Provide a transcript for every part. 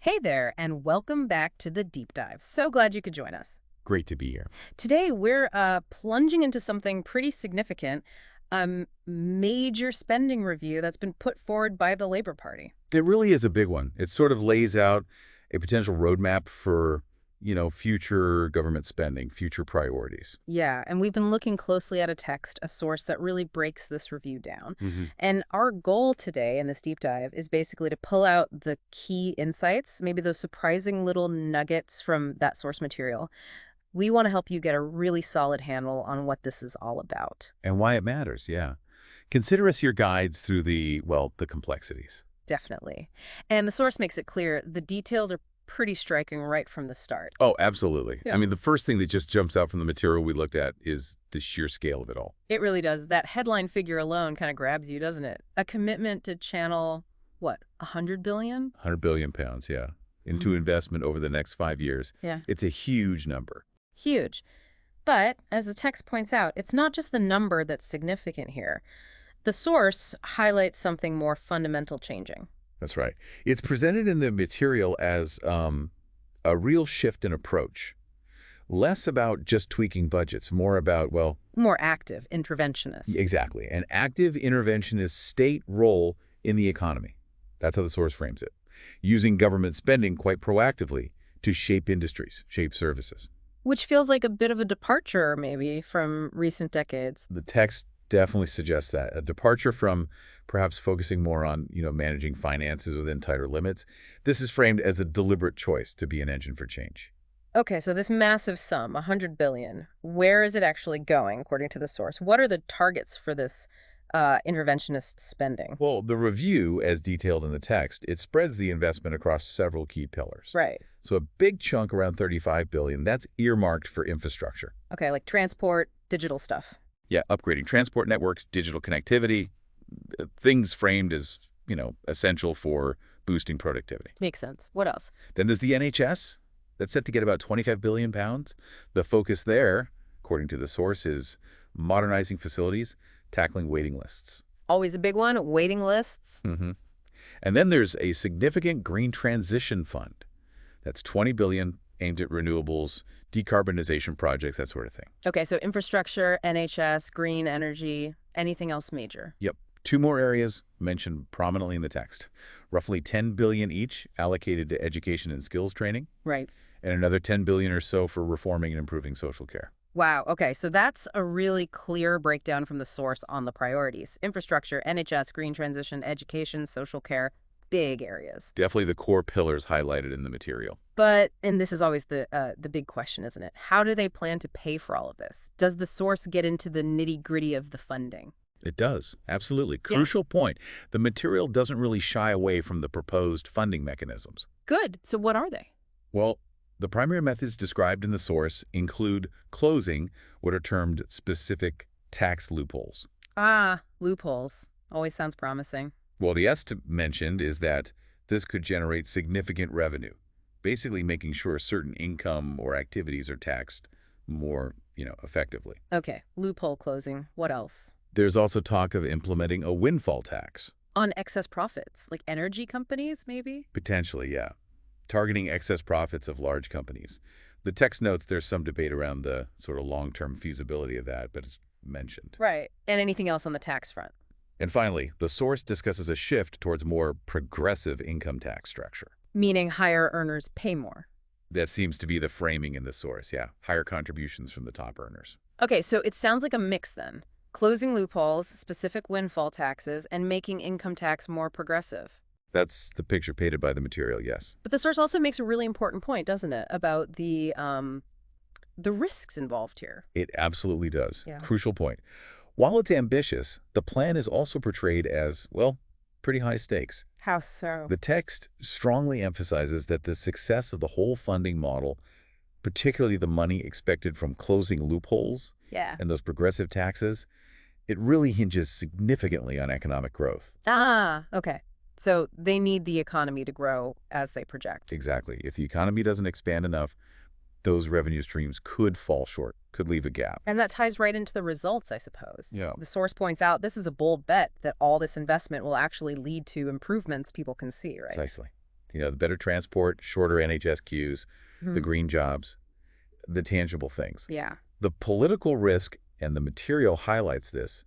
Hey there, and welcome back to the Deep Dive. So glad you could join us. Great to be here. Today, we're plunging into something pretty significant, major spending review that's been put forward by the Labor Party. It really is a big one. It sort of lays out a potential roadmap for, future government spending, future priorities. Yeah, and we've been looking closely at a text, a source that really breaks this review down. And our goal today in this deep dive is basically to pull out the key insights, maybe those surprising little nuggets from that source material. We want to help you get a really solid handle on what this is all about. And why it matters, yeah. Consider us your guides through the complexities. Definitely. And the source makes it clear the details are pretty striking right from the start. Oh, absolutely. Yeah. I mean, the first thing that just jumps out from the material we looked at is the sheer scale of it all. It really does. That headline figure alone kind of grabs you, doesn't it? A commitment to channel, what, 100 billion? 100 billion pounds, yeah, into investment over the next 5 years. Yeah. It's a huge number. Huge. But, as the text points out, it's not just the number that's significant here. The source highlights something more fundamental changing. That's right. It's presented in the material as a real shift in approach. Less about just tweaking budgets, more about, well, More active, interventionist. exactly, an active interventionist state role in the economy. That's how the source frames it. Using government spending quite proactively to shape industries, shape services. Which feels like a bit of a departure, maybe, from recent decades. The text definitely suggests that. A departure from perhaps focusing more on, managing finances within tighter limits. This is framed as a deliberate choice to be an engine for change. Okay, so this massive sum, 100 billion, where is it actually going, according to the source? What are the targets for this interventionist spending? Well, the review, as detailed in the text, it spreads the investment across several key pillars. Right. So a big chunk, around 35 billion, that's earmarked for infrastructure. Okay, like transport, digital stuff. Yeah, upgrading transport networks, digital connectivity, things framed as, essential for boosting productivity. Makes sense. What else? Then there's the NHS. That's set to get about 25 billion pounds. The focus there, according to the source, is modernizing facilities, tackling waiting lists. Always a big one, waiting lists. And then there's a significant green transition fund. That's 20 billion aimed at renewables, decarbonization projects, that sort of thing. Okay, so infrastructure, NHS, green energy, anything else major? Yep. Two more areas mentioned prominently in the text. Roughly 10 billion each allocated to education and skills training, Right. and another 10 billion or so for reforming and improving social care. Wow. Okay, so that's a really clear breakdown from the source on the priorities. Infrastructure, NHS, green transition, education, social care, big areas. Definitely the core pillars highlighted in the material. But, and this is always the big question, isn't it? How do they plan to pay for all of this? Does the source get into the nitty-gritty of the funding? It does. Absolutely. Yeah. Crucial point. The material doesn't really shy away from the proposed funding mechanisms. Good. So what are they? Well, the primary methods described in the source include closing what are termed specific tax loopholes. Ah, loopholes. Always sounds promising. Well, the estimate mentioned is that this could generate significant revenue, basically making sure certain income or activities are taxed more, effectively. Okay, loophole closing. What else? There's also talk of implementing a windfall tax. On excess profits, like energy companies, maybe? Potentially, yeah. Targeting excess profits of large companies. The text notes there's some debate around the sort of long-term feasibility of that, but it's mentioned. Right. And anything else on the tax front? And finally, the source discusses a shift towards more progressive income tax structure. Meaning higher earners pay more. That seems to be the framing in the source, yeah. Higher contributions from the top earners. Okay, so it sounds like a mix then. Closing loopholes, specific windfall taxes, and making income tax more progressive. That's the picture painted by the material, yes. But the source also makes a really important point, doesn't it, about the risks involved here. It absolutely does. Yeah. Crucial point. While it's ambitious, the plan is also portrayed as, well, pretty high stakes. How so? The text strongly emphasizes that the success of the whole funding model, particularly the money expected from closing loopholes Yeah. and those progressive taxes, it really hinges significantly on economic growth. Ah, okay. So they need the economy to grow as they project. Exactly. If the economy doesn't expand enough, those revenue streams could fall short, could leave a gap. And that ties right into the results, I suppose. Yeah. The source points out this is a bold bet that all this investment will actually lead to improvements people can see, right? Precisely. The better transport, shorter NHS queues, the Hmm. green jobs, the tangible things. Yeah. The political risk, and the material highlights this,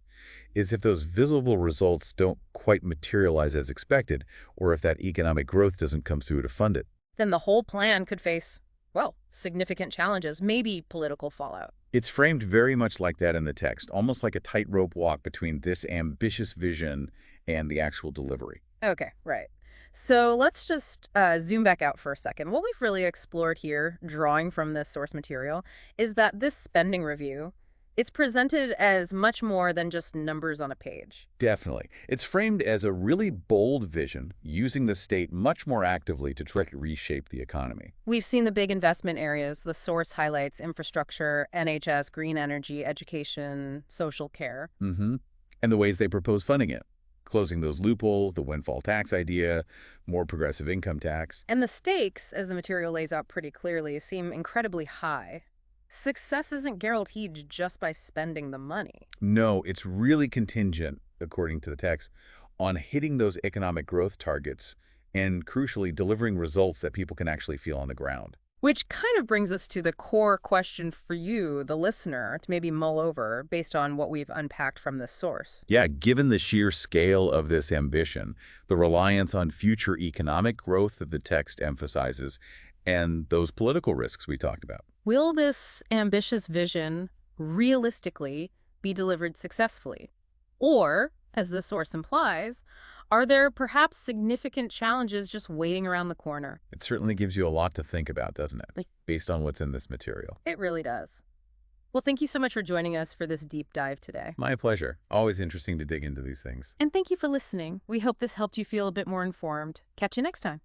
is if those visible results don't quite materialize as expected, or if that economic growth doesn't come through to fund it. Then the whole plan could face, well, significant challenges, maybe political fallout. It's framed very much like that in the text, almost like a tightrope walk between this ambitious vision and the actual delivery. Okay, right. So let's just zoom back out for a second. What we've really explored here, drawing from this source material, is that this spending review, it's presented as much more than just numbers on a page. Definitely. It's framed as a really bold vision, using the state much more actively to try to reshape the economy. We've seen the big investment areas. The source highlights infrastructure, NHS, green energy, education, social care. Mm-hmm. And the ways they propose funding it. Closing those loopholes, the windfall tax idea, more progressive income tax. And the stakes, as the material lays out pretty clearly, seem incredibly high. Success isn't guaranteed just by spending the money. No, it's really contingent, according to the text, on hitting those economic growth targets and, crucially, delivering results that people can actually feel on the ground. Which kind of brings us to the core question for you, the listener, to maybe mull over based on what we've unpacked from this source. Yeah, given the sheer scale of this ambition, the reliance on future economic growth that the text emphasizes, and those political risks we talked about. Will this ambitious vision realistically be delivered successfully? Or, as the source implies, are there perhaps significant challenges just waiting around the corner? It certainly gives you a lot to think about, doesn't it? Based on what's in this material. It really does. Well, thank you so much for joining us for this deep dive today. My pleasure. Always interesting to dig into these things. And thank you for listening. We hope this helped you feel a bit more informed. Catch you next time.